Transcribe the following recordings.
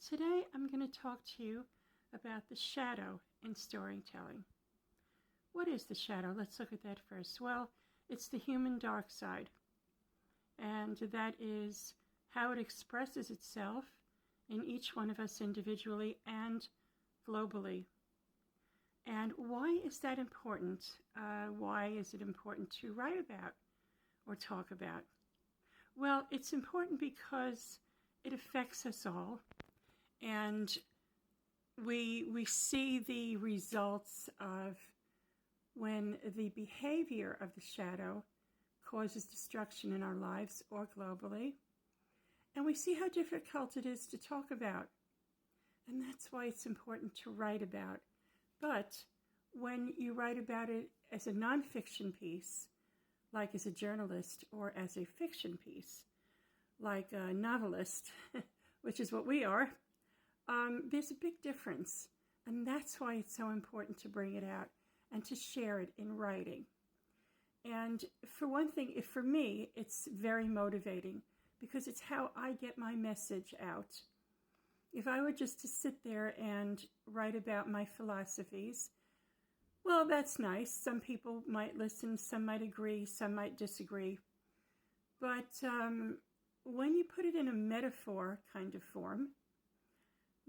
Today I'm going to talk to you about the shadow in storytelling. What is the shadow? Let's look at that first. Well, it's the human dark side, and that is how it expresses itself in each one of us individually and globally. And why is that important? Why is it important to write about or talk about? Well, it's important because it affects us all. And we see the results of when the behavior of the shadow causes destruction in our lives or globally. And we see how difficult it is to talk about. And that's why it's important to write about. But when you write about it as a nonfiction piece, like as a journalist, or as a fiction piece, like a novelist, which is what we are, there's a big difference, and that's why it's so important to bring it out and to share it in writing. And for one thing, for me, it's very motivating because it's how I get my message out. If I were just to sit there and write about my philosophies, well, that's nice. Some people might listen, some might agree, some might disagree. But when you put it in a metaphor kind of form,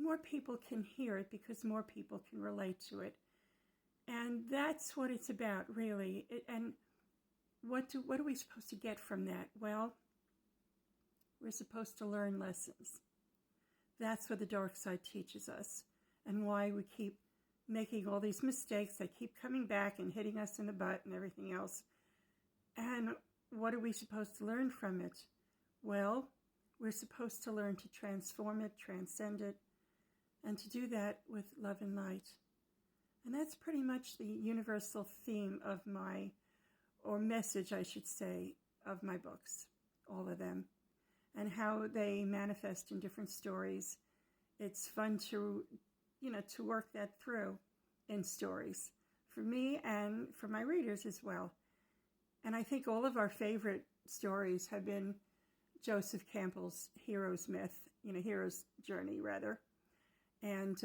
more people can hear it because more people can relate to it. And that's what it's about, really. And what are we supposed to get from that? Well, we're supposed to learn lessons. That's what the dark side teaches us, and why we keep making all these mistakes that keep coming back and hitting us in the butt and everything else. And what are we supposed to learn from it? Well, we're supposed to learn to transform it, transcend it, and to do that with love and light. And that's pretty much the universal theme of or message, I should say, of my books, all of them, and how they manifest in different stories. It's fun to work that through in stories for me and for my readers as well. And I think all of our favorite stories have been Joseph Campbell's hero's journey, rather. And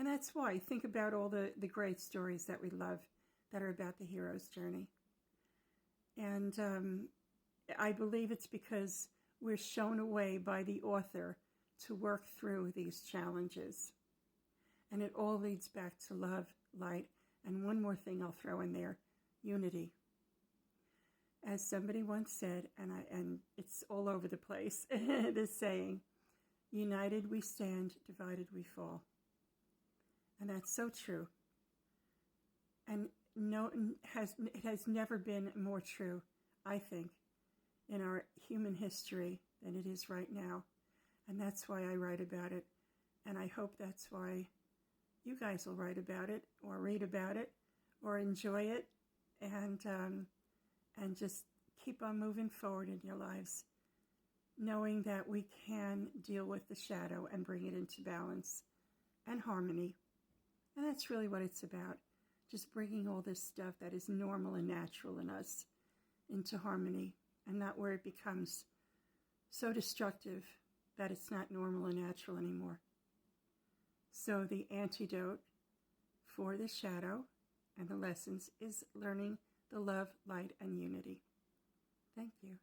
that's why. Think about all the great stories that we love that are about the hero's journey. And I believe it's because we're shown a way by the author to work through these challenges. And it all leads back to love, light, and one more thing I'll throw in there, unity. As somebody once said, and it's all over the place, this saying, united we stand, divided we fall. And that's so true. And it has never been more true, I think, in our human history than it is right now. And that's why I write about it. And I hope that's why you guys will write about it, or read about it, or enjoy it, and just keep on moving forward in your lives, knowing that we can deal with the shadow and bring it into balance and harmony. And that's really what it's about, just bringing all this stuff that is normal and natural in us into harmony, and not where it becomes so destructive that it's not normal and natural anymore. So the antidote for the shadow and the lessons is learning the love, light, and unity. Thank you.